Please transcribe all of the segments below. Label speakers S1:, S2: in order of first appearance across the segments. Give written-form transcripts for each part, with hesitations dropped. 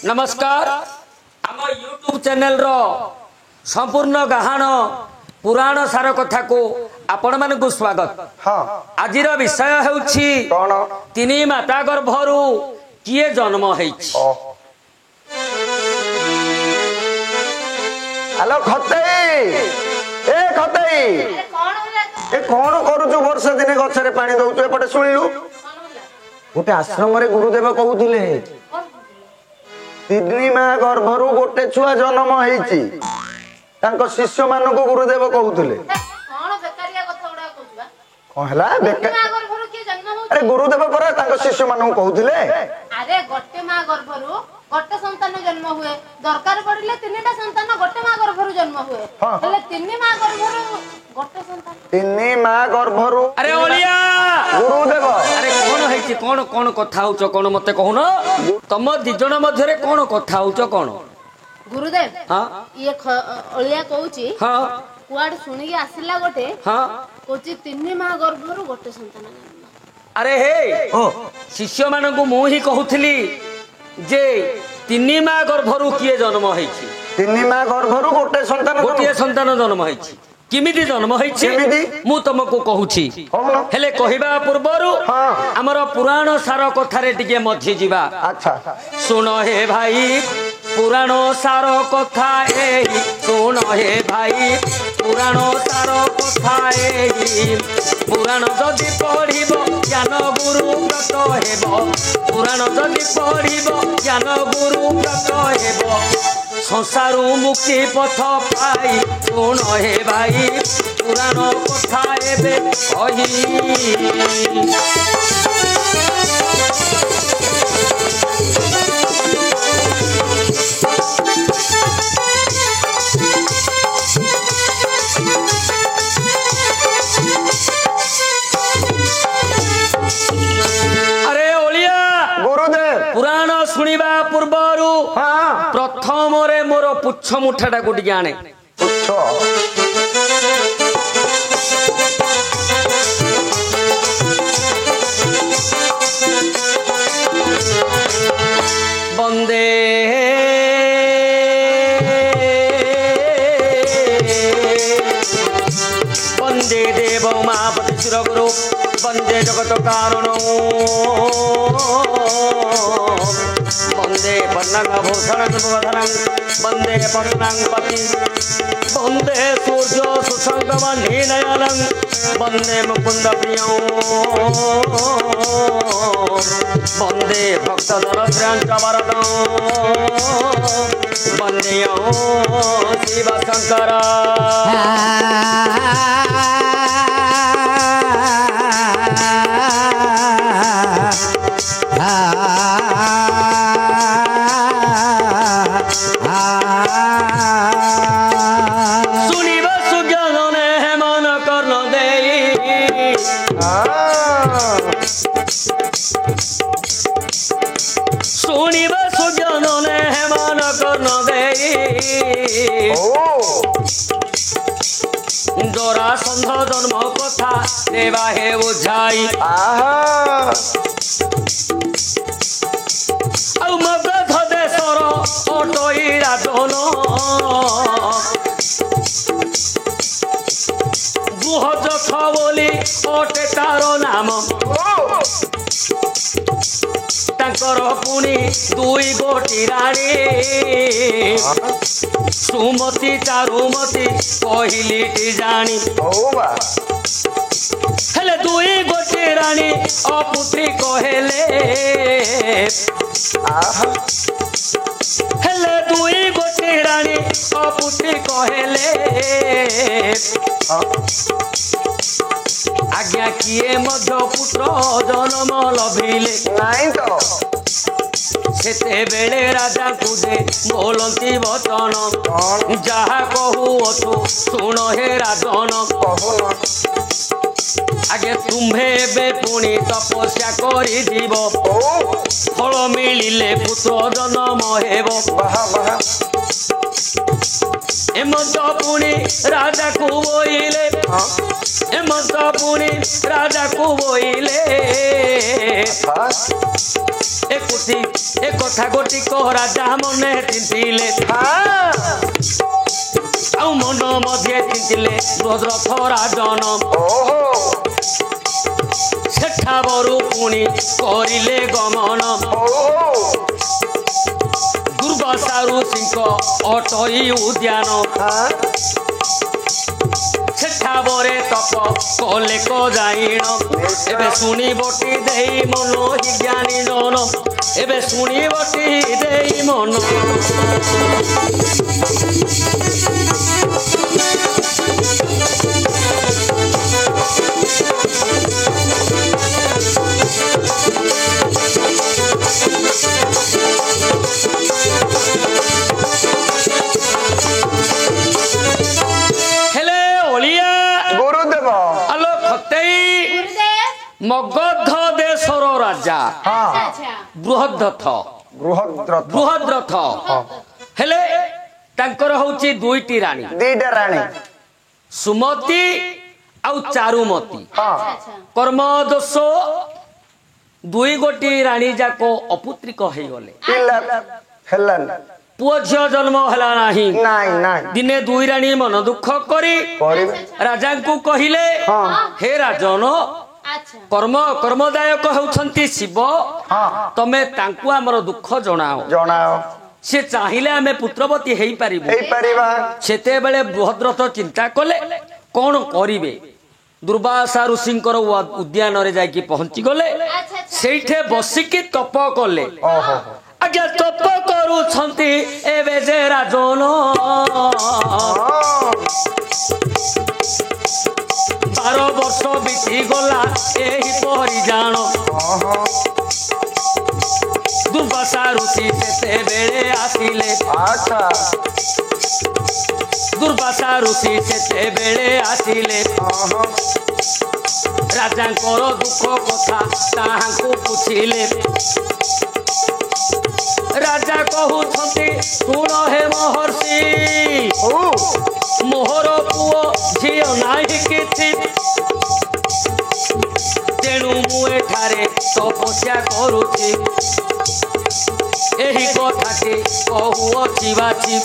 S1: नमस्कार आम YouTube channel रो संपूर्ण गहाण पुराण सार कथा को आपण मान को स्वागत।
S2: हाँ
S1: आज विषय हेउछि
S2: कौन
S1: तिनी माता गर्भरु किए जन्म हेछि।
S2: हेलो खतई ए खतई ए कौन करूछु वर्ष दिने गछरे पानी दउछु एपटे सुनिलु गोटे आश्रम रे गुरुदेव कहउथिले तिनी मा गर्भरु गोटे छुआ जन्म हेछि तांको शिष्य मानको गुरुदेव कहउथिले कौन हला अरे गुरुदेव परा तांको शिष्य मानको कहउथिले
S3: अरे गोटे मा गर्भरु गोटे संतान जन्म हुए दरकार पड़िले तीनटा संतान गोटे मा गर्भरु जन्म हुए हेले तीन मा गर्भरु गोटे संतान
S2: तिनी मा गर्भरु
S1: अरे ओलिया
S2: गुरुदेव
S1: अरे कौन हेछि कौन कौन कथा होचो कौन मते कहून तम दी जण मध्य रे कौन कथा होचो कौन
S3: गुरुदेव
S1: हां
S3: ये ओलिया कहूची
S1: हां
S3: कुआड सुनी आसिला गोटे
S1: हां
S3: कहूची तीन मा गर्भरु गोटे संतान जन्म।
S1: अरे हे शिष्य मानकु मु ही कहउथली जे तिनी मा गर्भरु किए जन्म हेछि
S2: तिनी मा गर्भरु गोटे
S1: संतान जन्म हेछि किमिति जन्म हेछि मु तुमको कहूछि हेले कहिबा पूर्वरु हमर पुराण सार कथारे टिके मध्य जीवा।
S2: अच्छा
S1: सुन हे भाई पुराण सार कथा एही सुन हे भाई पुराण सार कथा एही पुराण जदि पढ़िब ज्ञान गुरु व्रत हेब पुराण जदि पढ़िब ज्ञान गुरु व्रत हेब संसारु मुक्ति पथ पाई सुन हे भाई पुराण कथा एबे कही। अरे ओलिया
S2: गुरुदेव
S1: पुराण सुनिबा पूर्वरु
S2: हाँ
S1: प्रथम रे मोर पुच्छ मुठाटा को टिके आणे
S2: पुच्छ
S1: वंदे वंदे देव मापति शिरगुरु वंदे जगत कारण वंदे पन्नंग भूषण सुभधनं वंदे पन्नंग पति वंदे सूर्य सुसंग नयनं वंदे मुकुंद प्रियं वंदे भक्त दरद्रांच वरदं वंदे शिव शंकर। सुनिब सुज्ञाने मन कर्ण देई सुनिब सुज्ञाने मन कर्ण देई जरा संध जन्म कथा देवा हे बुझाई मगध देशर अटई राजन गुहजख बोली अटे तार नाम तांकर पुणी दुई गोटी राणी सुमती चारुमती कहली जानी हेले दुई गोटी राणी अपुत्री कहेले हेले दुई गोटी राणी अपुत्री कहेले आज्ञा किए मध्य पुत्र जन्म लभिले
S2: नहीं तो
S1: सेते बेले राजा कुदे बोलती वचन जहा कहू सुन हे राजन आगे तुम्हे बे पुणी तपस्या करी जीव फल मिलिले पुत्र जन्म हेब एमत पुणी राजा को बोइले एमत पुणी राजा को बोइले एकुटी एक କଥା ଗୋଟିକ ରାଜା ମନେ ଚିନ୍ତିଲେ ଆଉ ମନ ମଧ୍ୟ ଚିନ୍ତିଲେ ବୃହଦ୍ରଥ ରାଜନ ସେଠାବରୁ ପୁଣି କରିଲେ ଗମନ ଦୁର୍ବାସା ଋଷିଙ୍କ ଅଟଇ ଉଦ୍ୟାନ ସେଠାବରେ ତପ କଲେ କ ଯାଇଣ ଏବେ ଶୁଣିବଟି ଦେଇ ମନ ହି ଜ୍ଞାନୀ ଜନ ଏବେ ଶୁଣିବଟି ଦେଇ ମନ ମଗଧ ଦେଶର ରାଜା ବୃହଦ୍ରଥ ହେଲେ ତାଙ୍କର ହଉଛି ଦୁଇଟି ରାଣୀ ସୁମତି ଆଉ ଚାରୁମତି କର୍ମଦୋଷ ଦୁଇ ଗୋଟି ରାଣୀ ଯାକ ଅପୁତ୍ରିକ ହେଇଗଲେ ପୁଅ ଝିଅ ଜନ୍ମ ହେଲା ନାହିଁ ଦିନେ ଦୁଇ ରାଣୀ ମନ ଦୁଃଖ କରି ରାଜାଙ୍କୁ କହିଲେ ହେ ରାଜନ କର୍ମଦାୟକ ହେଉଛନ୍ତି ଶିବ ତମେ ତାଙ୍କୁ ଆମର ଦୁଃଖ ଜଣାଅ ସେ ଚାହିଁଲେ ଆମେ ପୁତ୍ରବତୀ ହେଇପାରିବୁ ସେତେବେଳେ ବୃହଦ୍ରଥ ଚିନ୍ତା କଲେ କଣ କରିବେ ଦୁର୍ବାସା ଋଷିଙ୍କର ଉଦ୍ୟାନରେ ଯାଇକି ପହଞ୍ଚି ଗଲେ ସେଇଠି ବସିକି ତପ କଲେ ଆଜ୍ଞା ତପ କରୁଛନ୍ତି ଏବେ ଯେ ରାଜନ 12 ବର୍ଷ ବିତି ଗଲା ଏହି ପରି ଜାଣ ଦୁର୍ବାସା ଋଷି ସେତେବେଳେ ଆସିଲେ ଦୁର୍ବାସା ଋଷି ସେତେବେଳେ ଆସିଲେ ରାଜାଙ୍କର ଦୁଃଖ କଥା ତାହାଙ୍କୁ ପୁଛିଲେ ରାଜା କହୁଛନ୍ତି ଶୁଣ ହେ ମହର୍ଷି ମୋହର ପୁଅ ଝିଅ ନାହିଁ କିଛି ତେଣୁ ମୁଁ ଏଠାରେ ତପସ୍ୟା କରୁଛି ଏହି କଥାଟି କହୁଅଛି ବାଛି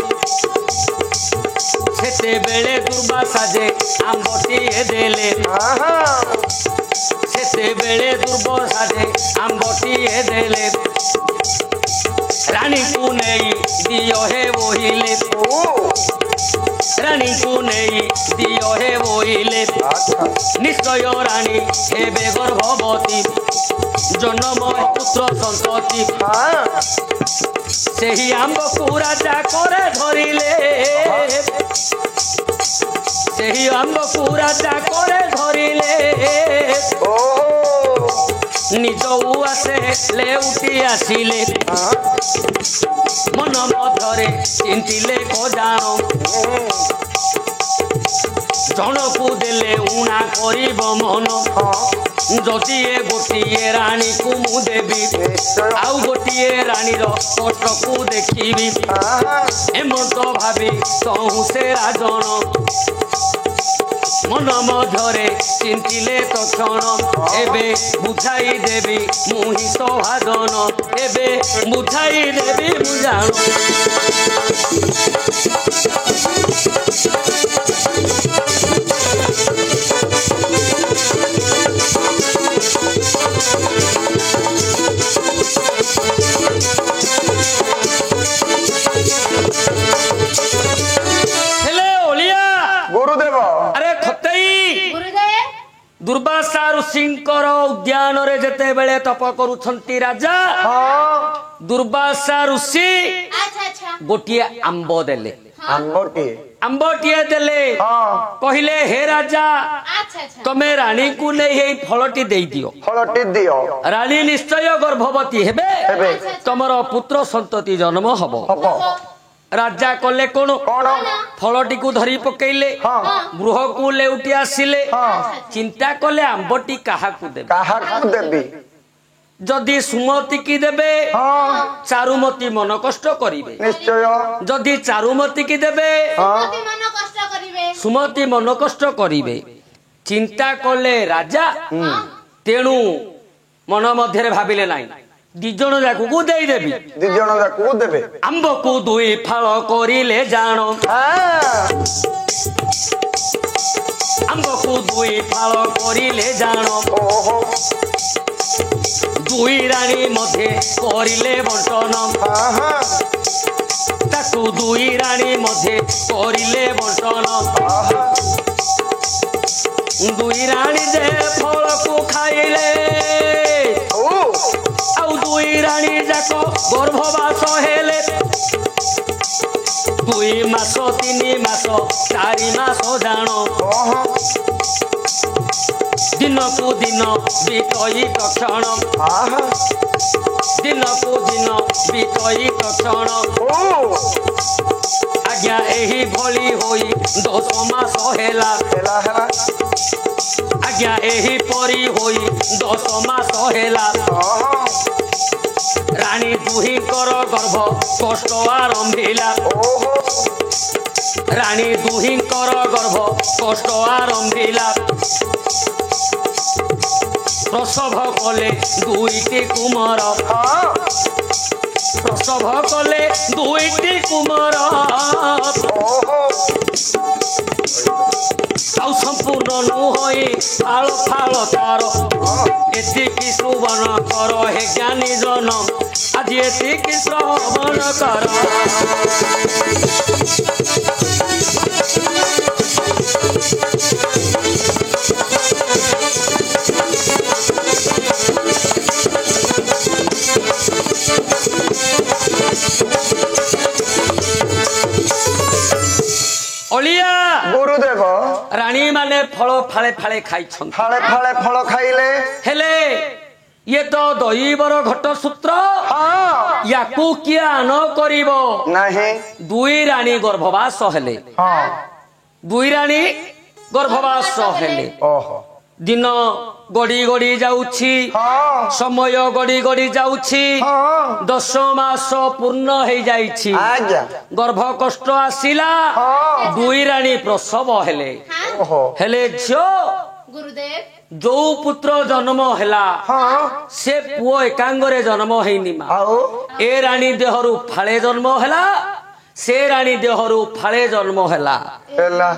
S1: ସେତେବେଳେ ଦୁର୍ବାସା ଯେ ଆମ୍ବଟିଏ ଦେଲେ ସେତେବେଳେ ଦୁର୍ବାସା ଯେ ଆମ୍ବଟିଏ ଦେଲେ ରାଣୀକୁ ନେଇ ଦିଅ ହେ ବୋହିଲେ ରାଣୀକୁ ନେଇ ଦିଅ ହେ ବୋହିଲେ ନିଶ୍ଚୟ ରାଣୀ ଏବେ ଗର୍ଭବତୀ ଜନ୍ମ ପୁତ୍ର ସନ୍ତତି ସେହି ଆମ୍ବକୁ ରାଜା করে ଧରିଲେ ସେହି ଆମ୍ବକୁ ରାଜା করে ଧରିଲେ ନିଜ ଉଆସେ ଲେଉଟି ଆସିଲେ ମନ ମଧ୍ୟରେ ଚିନ୍ତିଲେ କଜାଣ ଜଣକୁ ଦେଲେ ଉଣା କରିବ ମନ ଯଦି ଏ ଗୋଟିଏ ରାଣୀକୁ ମୁଁ ଦେବି ଆଉ ଗୋଟିଏ ରାଣୀର କଷ୍ଟକୁ ଦେଖିବି ଏମନ୍ତ ଭାବି ତହୁଁ ସେ ରାଜନ ମନ ମଧ୍ୟରେ ଚିନ୍ତିଲେ ତକ୍ଷଣ ଏବେ ବୁଝାଇ ଦେବି ମୁଁ ହିଁ ସଭାଜନ ଏବେ ବୁଝାଇ ଦେବି ମୁଁ ଜାଣ दुर्वासा ऋषिंकर उद्यान रे जेतेबेले तप करूछंती राजा दुर्वासा ऋषि गोटिए आंब देले आंबटिए देले कहिले हे राजा तमे रानी को नहीं हे फलटी दे दियो रानी निश्चय गर्भवती हेबे तमरो पुत्र संतति जन्म हबो राजा कले कोन फलटी को धरी पकेले गृह को लेउटी आसिले चिंता कले आंबटी काहा को देबे जदि सुमति की देबे चारुमती मन कष्ट करिवे निश्चय जदि चारुमती की देबे सुमति मन कष्ट करिवे चिंता कले राजा तेणु मन मध्य भाविले नाही ଦି ଜଣ ଯାକୁ ଦେଇଦେବି।
S2: ଦି ଜଣ ଯାକୁ ଦେବେ।
S1: ଆମ୍ବକୁ 2 ଫାଳ କରିଲେ ଜାଣ, ଆମ୍ବକୁ 2 ଫାଳ କରିଲେ ଜାଣ,
S2: ଓହୋ
S1: 2 ରାଣୀ ମଧ୍ୟରେ କରିଲେ ବଣ୍ଟନ, ତାକୁ 2 ରାଣୀ ମଧ୍ୟରେ କରିଲେ ବଣ୍ଟନ। 2 ରାଣୀ ଯେ ଫଳକୁ ଖାଇଲେ, ଆଉ 2 ରାଣୀ ଯାକ ଗର୍ଭବାସ ହେଲେ। 2 ମାସ 3 ମାସ 4 ମାସ ଜାଣ, ଦିନକୁ ଦିନ ବିକଳିତ କ୍ଷଣ, ଦିନକୁ ଦିନ ବିକଳିତ କ୍ଷଣ। ଆଜ୍ଞା ଏହି ଭଳି ହୋଇ 10 ମାସ ହେଲା, ଆଜ୍ଞା ଏହିପରି ହୋଇ 10 ମାସ ହେଲା। ରାଣୀ ଦୁହିଁଙ୍କର ଗର୍ଭ କଷ୍ଟ ଆରମ୍ଭିଲା, ରାଣୀ ଦୁହିଁଙ୍କର ଗର୍ଭ କଷ୍ଟ ଆରମ୍ଭିଲା। ପ୍ରସବ କଲେ 2ଟି କୁମାର, ପ୍ରସବ କଲେ 2ଟି କୁମାର। ଆଉ ସମ୍ପୂର୍ଣ୍ଣ ନୁହଇ ଫାଳ ଫାଳ ତାର, ଏତିକି ଶ୍ରବଣ କର ହେ ଜ୍ଞାନୀ ଜନ, ଆଜି ଏତିକି ଶ୍ରବଣ କର। ଅଳିଆ
S2: ଗୁରୁଦେବ,
S1: ରାଣୀ ମାନେ ଫଳ ଫାଳେ ଫାଳେ ଖାଇଛନ୍ତି,
S2: ଫାଳେ ଫାଳେ ଫଳ ଖାଇଲେ।
S1: ହେଲେ ଇଏ ତ ଦୈବର ଘଟ ସୂତ୍ର, ୟାକୁ କିଏ ଆନ କରିବ
S2: ନାହିଁ।
S1: 2 ରାଣୀ ଗର୍ଭବାସ ହେଲେ, 2 ରାଣୀ ଗର୍ଭବାସ ହେଲେ।
S2: ଓହୋ
S1: ଦିନ ଗଡି ଗଡି ଯାଉଛି, ସମୟ ଗଡି ଗଡି ଯାଉଛି, 10 ମାସ ପୂର୍ଣ୍ଣ ହେଇଯାଇଛି।
S2: ଆଜ୍ଞା
S1: ଗର୍ଭ କଷ୍ଟ ଆସିଲା, 2 ରାଣୀ ପ୍ରସବ ହେଲେ। ହେଲେ ଝିଅ
S3: ଗୁରୁଦେବ,
S1: ଯୋଉ ପୁତ୍ର ଜନ୍ମ ହେଲା ସେ ପୁଅ ଏକାଙ୍ଗରେ ଜନ୍ମ ହେଇନି ମା।
S2: ଆଉ
S1: ଏ ରାଣୀ ଦେହରୁ ଫାଳେ ଜନ୍ମ ହେଲା, ସେ ରାଣୀ ଦେହରୁ ଫାଳେ ଜନ୍ମ ହେଲା।
S2: ହେଲା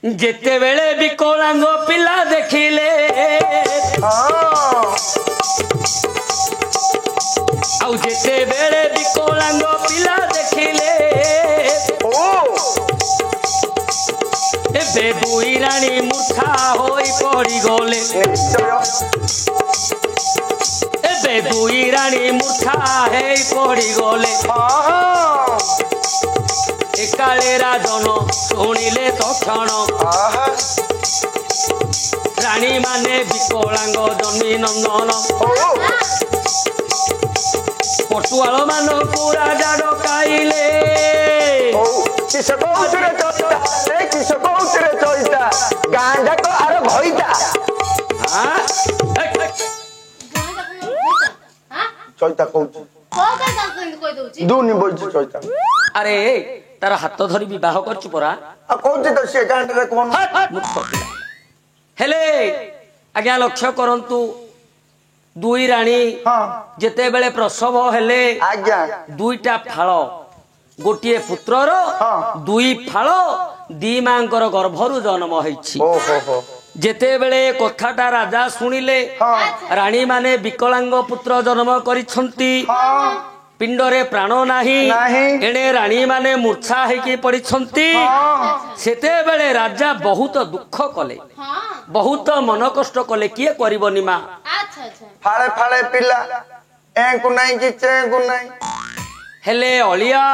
S1: ଯେତେବେଳେ ବିକଳାଙ୍ଗ ପିଲା ଦେଖିଲେ, ଆଉ ଯେତେବେଳେ ବିକଳାଙ୍ଗ ପିଲା ଦେଖିଲେ, ଏବେ 2 ରାଣୀ ମୂର୍ଚ୍ଛା ହୋଇ ପଡିଗଲେ, ଏବେ 2 ରାଣୀ ମୂର୍ଚ୍ଛା ହେଇ ପଡିଗଲେ। ଏକାଳେ ରାଜନ ଶୁଣିଲେ ତକ୍ଷଣ, ରାଣୀ ମାନେ ବିକଳାଙ୍ଗ ଜନ୍ମୀ ନନ୍ଦନ, ପଟୁଆଳ ମାନଙ୍କୁ ରାଜା ଡକାଇଲେ।
S2: କିସ କହୁଛରେ ଚଇତା, କିସ କହୁଛରେ ଚଇତା, ଗାଁ ଯାକ ଆର ଭଇତା। ଚଇତା କହୁଛି ଦୁନି ବଇଛି ଚଇତା।
S1: ଆରେ ତାର ହାତ ଧରି ବିବାହ କରୁଛୁ ପରା।
S2: ଆଉ କହୁଛି ତ ସେ ଗାଁରେ କଣ।
S1: ହେଲେ ଆଜ୍ଞା ଲକ୍ଷ୍ୟ କରନ୍ତୁ, 2 ରାଣୀ ଯେତେବେଳେ ପ୍ରସବ ହେଲେ,
S2: ଆଜ୍ଞା
S1: 2ଟା ଫାଳ, ଗୋଟିଏ ପୁତ୍ରର 2 ଫାଳ 2 ମାଙ୍କର ଗର୍ଭରୁ ଜନ୍ମ ହେଇଛି। ଯେତେବେଳେ କଥାଟା ରାଜା ଶୁଣିଲେ, ରାଣୀ ମାନେ ବିକଳାଙ୍ଗ ପୁତ୍ର ଜନ୍ମ କରିଛନ୍ତି, ପିଣ୍ଡରେ ପ୍ରାଣ ନାହିଁ, ଏଣେ ରାଣୀ ମାନେ ମୂର୍ଚ୍ଛା ହେଇକି ପଡିଛନ୍ତି। ସେତେବେଳେ ରାଜା ବହୁତ ଦୁଃଖ କଲେ, ବହୁତ ମନ କଷ୍ଟ କଲେ। କିଏ କରିବନି ମା,
S2: ଫାଳେ ଫାଳେ ପିଲା, ଏଙ୍କୁ ନାହିଁ କି ଚେଙ୍କୁ ନାହିଁ।
S1: ହେଲେ ଅଳିଆ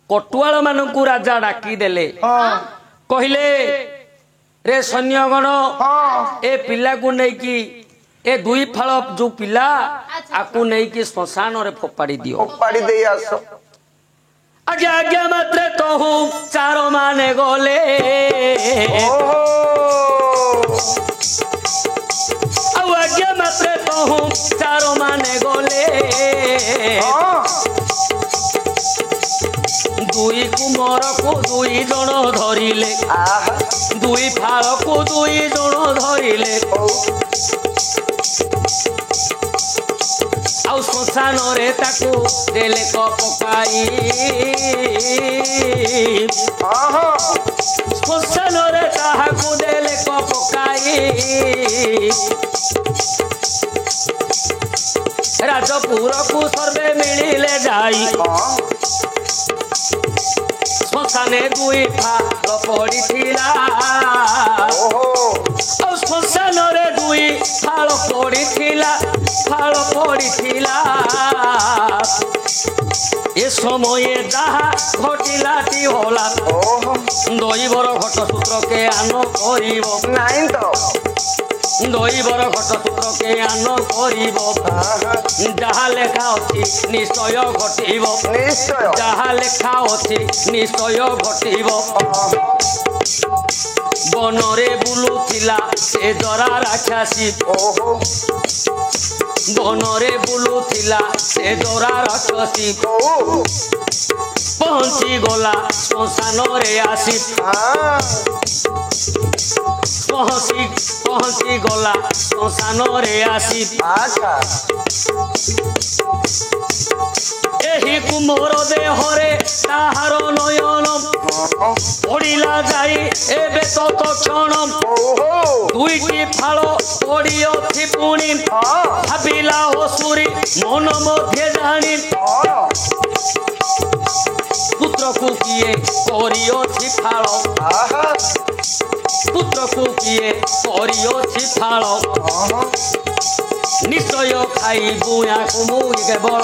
S1: କଟୁଆଳ ମାନଙ୍କୁ ରାଜା ଡାକି ଦେଲେ, କହିଲେ ରେ ସୈନ୍ୟଗଣ, ଏ ପିଲାକୁ ନେଇକି, ଏ 2 ଫାଳ ଯୋଉ ପିଲା, ଆକୁ ନେଇକି ଶ୍ମଶାନରେ ଫୋପାଡ଼ି ଦିଅ।
S2: ଫୋପାଡ଼ି ଦେଇ ଆସ।
S1: ଆଜ୍ଞା ଆଜ୍ଞା ମାତ୍ରେ ତହୁ 4 ମାନେ ଗଲେ, ଆଉ ଆଜ୍ଞା ମାତ୍ରେ ତହୁ 4 ମାନେ ଗଲେ। 2 କୁମରକୁ 2 ଜଣ ଧରିଲେ, 2 ଫାଳକୁ 2 ଜଣ ଧରିଲେ, ଆଉ ଶ୍ମଶାନରେ ତାକୁ ଦେଲେ ପକାଇ ଶ୍ମଶାନରେ ତାହାକୁ ଦେଲେ ପକାଇ ରାଜପୁରକୁ ସର୍ବେ ମିଳିଲେ ଯାଇ ଶ୍ମଶାନେ ଦୁଇ ଫାଳ ପଡ଼ିଥିଲା ଆଉ ଶ୍ମଶାନରେ ଦୁଇ ଫାଳ ପଡ଼ିଥିଲା ଏ ସମয়ে ଯାହା ଘଟିଲାଟି होला ଦୈବର ଘଟ ସୂତ୍ରକେ ଆନ କରିବ
S2: ନାଇଁ ତ
S1: ଦୈବର ଘଟ ସୂତ୍ରକେ ଆନ କରିବ ଯାହା ଲେଖା ଅଛି ନିଶ୍ଚୟ ଘଟିବ
S2: ନିଶ୍ଚୟ
S1: ଯାହା ଲେଖା ଅଛି ନିଶ୍ଚୟ ଘଟିବ ବନରେ ବୁଲୁଥିଲା ସେ ଜରା ରାକ୍ଷାସୀ ବନରେ ବୁଲୁଥିଲା ସେ ଜରା ରାକ୍ଷସୀ ପହଞ୍ଚି ଗଲା ଶ୍ମଶାନରେ ଆସି ପହଞ୍ଚି ଗଲା ଶ୍ମଶାନରେ ଆସି ଏହି କୁମ୍ଭର ଦେହରେ ତାହାର ନୟନ ପଡ଼ିଲା ଯାଇ ଏବେ ତତ୍କ୍ଷଣ ଦୁଇଟି ଫାଳ ପଡ଼ିଅଛି ପୁଣି ଭାବିଲା ଅସୁରୀ ମନ ମଧ୍ୟ ଜାଣି ପୁତ୍ରକୁ କିଏ କରିଅଛି ଫାଳ ପୁତ୍ରକୁ କିଏ କରିଅଛି ଫାଳ ନିଶ୍ଚୟ ଖାଇବୁ ୟାକୁ ମୁଁ କେବଳ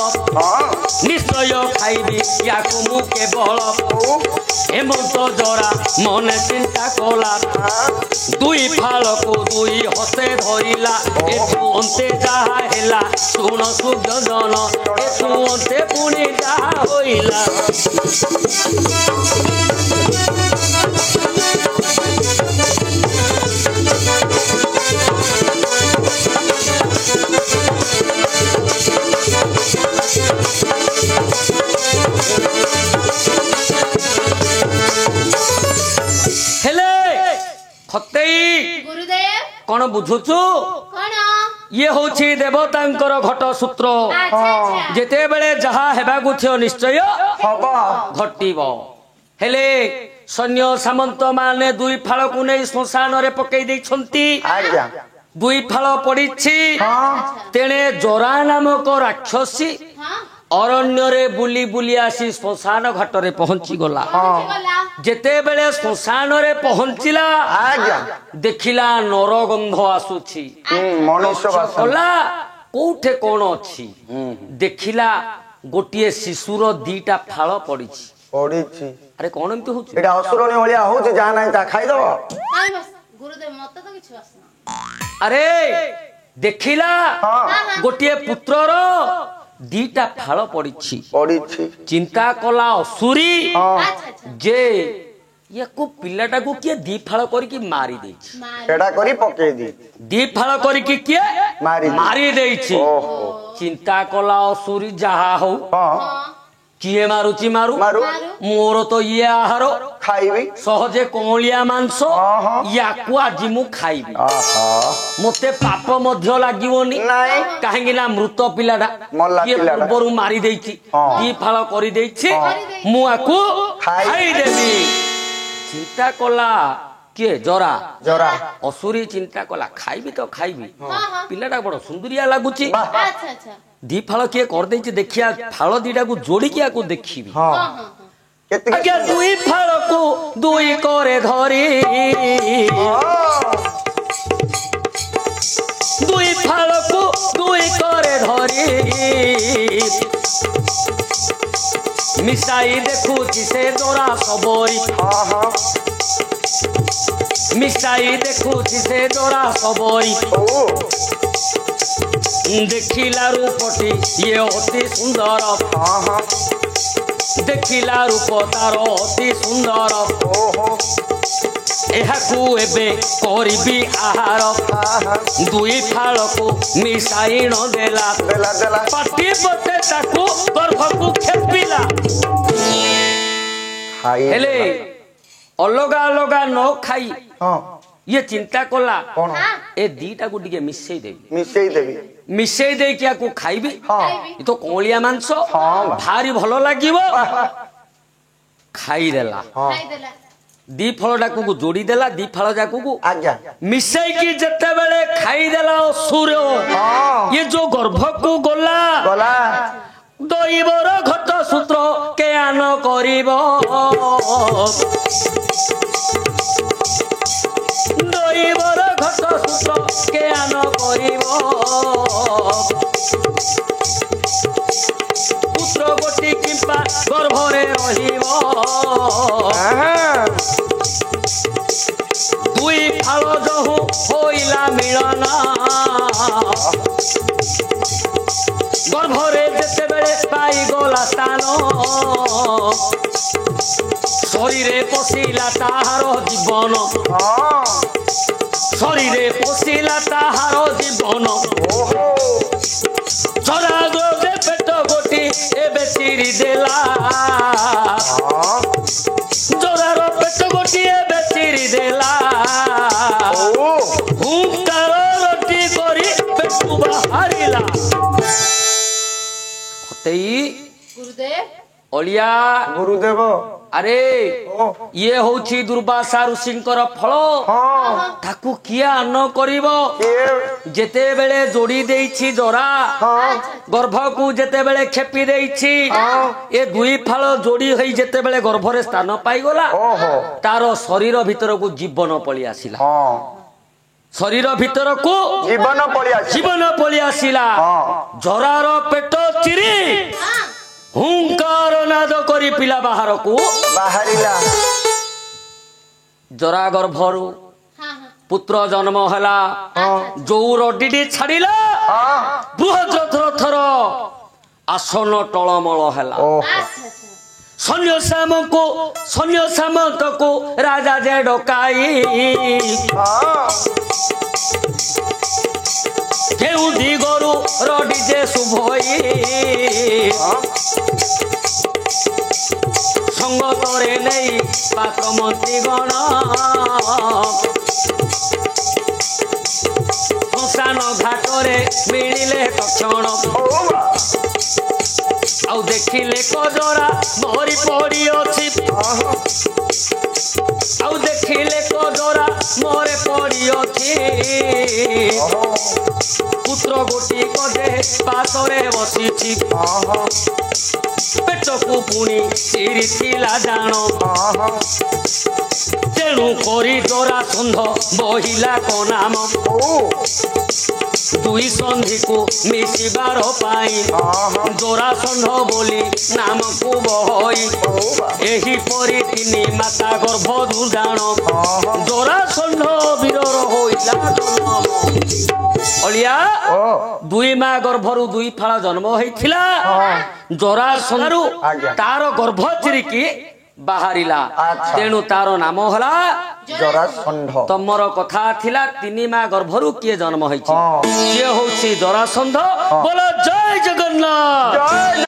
S1: ନିଶ୍ଚୟ ଖାଇବି ୟାକୁ ମୁଁ କେବଳ ହେମନ୍ତ ଜରା ମନେ ଚିନ୍ତା କଲା ଦୁଇ ଫାଳକୁ ଦୁଇ ହସ୍ତେ ଧରିଲା ଏଠୁ ଅନ୍ତେ ଯାହା ହେଲା ଶୁଣ ସୁଯୋଜନ ଏଠୁ ଅନ୍ତେ ପୁଣି ଯାହା ହୋଇଲା कौन बुझुचु ये होची देवतांकर घट सूत्र जेते बेले जहा हेबागु थियो निश्चय घटिबो हेले सैन्य सामंत माने दुई फाळ को नै श्मशान रे पकई दै छंती दुई फाळ पडिछि तेणे जोरा नामक राक्षसी अरण्य रे बुली बुली आसी श्मशान घाट रे पहुंची गला जेते बेले श्मशान रे पहुंचिला देखिला नरगंध आसुछि
S2: मनुष्य
S1: गला कोठे कोन अछि देखिला गोटिए शिशुर दीटा फाळ पडिछि अरे कोन एमति होछि
S2: एटा असुरनी होलिया होछि जा नै ता खाइ दो
S3: गुरुदेव मत तो किछ आसना
S1: अरे देखिला गोटिए पुत्रर दीटा फाळ पडिछि चिंता कला असुरी जे याको पिल्लाटा को किए दी फाळ करी की मारी देछि
S2: एटा करी पके दी
S1: फाळ करी की किए मारी देछि चिंता कला असुरी जहा हो किए मारुची मारू मोर तो ये आहार
S2: खाइबी
S1: सहजे कोमलिया मांस याकु आज मु खाइबी मते पाप मध्य लागिवनी काहेकि ना मृत पिलाडा किए पूर्वरु मारी देछि दी फाळ करी देछि मु आकु खाइ देबी चिंता कला किए जरा
S2: जरा
S1: असुरी चिंता कला खाइबी तो खाइबी पिलाडा बड़ सुंदरिया लागुची
S3: अच्छा अच्छा
S1: दी फाळ किए कर देछि देखिया फाळ दीटा को जोड़ी किया को देखिबी आज्ञा दुई फाळ को दुई करे धरी दुई फाळ को दुई करे धरी मिसाई देखुछि से दोरा सबरी मिसाई देखुछि से दोरा सबरी देखिला रूपटी ये अति सुंदर देखिला रूप तार अति सुंदर एहाकू एबे करबी आहार दुई फाळ को मिसाई न देला पाटी बते ताकू गर्भकू खेपिला हेले अलगा अलगा न खाई ये चिंता कला ए दीटा को टिके मिसई देबी मिसेई देकी याकू खाइबी ये तो कोलिया मांस भारी भलो लागिवो खाई देला
S3: ଖାଇଦେଲା
S1: दी फल डाकू जोड़ी देला दी फल जाकू
S2: आज्ञा
S1: मिसेई की जते बेले खाई देला असुर ये जो गर्भ को गला
S2: गला
S1: दैवर घट सूत्र के आन करिब दैवर घट सूत्र के आन करिब पुत्र गोटी किंपा गर्भरे रहिब दुई फाल जहु होइला मिलना गर्भरे जेतेबेले पाई गला स्थान शरीरे पशिला ताहार जीवन शरीरे पशिला ताहार जीवन चरा जे पेट गोटी एबे चिरी देला जरार पेट गोटी एबे चिरी देला हुंकार रोटी करी पेटू बाहरिला
S3: ଗୁରୁଦେବ
S1: अलिया
S2: गुरुदेव
S1: अरे ये होची दुर्वासा ऋषिंकर फल ताकू किया अन्न करिवो जेते बेले जोड़ी देइछि जरा गर्भ को जेते बेले खेपी देइछि ए दुई फाल जोड़ी होई जेते बेले गर्भरे स्थान पाई गला तारो शरीर भीतर को जीवन पळी आसिला शरीर भीतर को जीवन पळी आसिला जरार पेट चिरी हुंकार नाद करी पिला बाहर को
S2: बाहरिला
S1: जरा गर्भरु पुत्र जन्म हला जो रडीडी छाड़िला बृहत थर आसन टलमल हला सैन्य सामंत को राजा जे डकाई केउ दिगरु रडी जे शुभई संगतरे नहीं पात्र मंत्री गण श्मशान घाटरे मिलिले तक्षण आउ देखिले कजरा मरी पड़ी अच्छी आउ देखिले कजरा मरे पड़ी अच्छी पुत्र गोटी कदे पासरे बसी पेट को पुणी चिरिथिला जान तेणु करी जरा सन्ध बहिला को नाम दुई संधि को मिशिबार पाई जरा सन्ध बोली नाम को बहई एही परी तिनी माता गर्भ दुर्दान जरा सन्ध वीरर होइला जन्म अलिया दुई मा गर्भरु दुई फाल जन्म होइथिला जरा सन्धरु तार गर्भ चिरिकी बाहरिला तेणु तार नाम हला
S2: जरासंध
S1: तमर कथा थिला तिनी मा गर्भरु किए जन्म होइछि किए होछि जरासंध बोलो जय जगन्नाथ।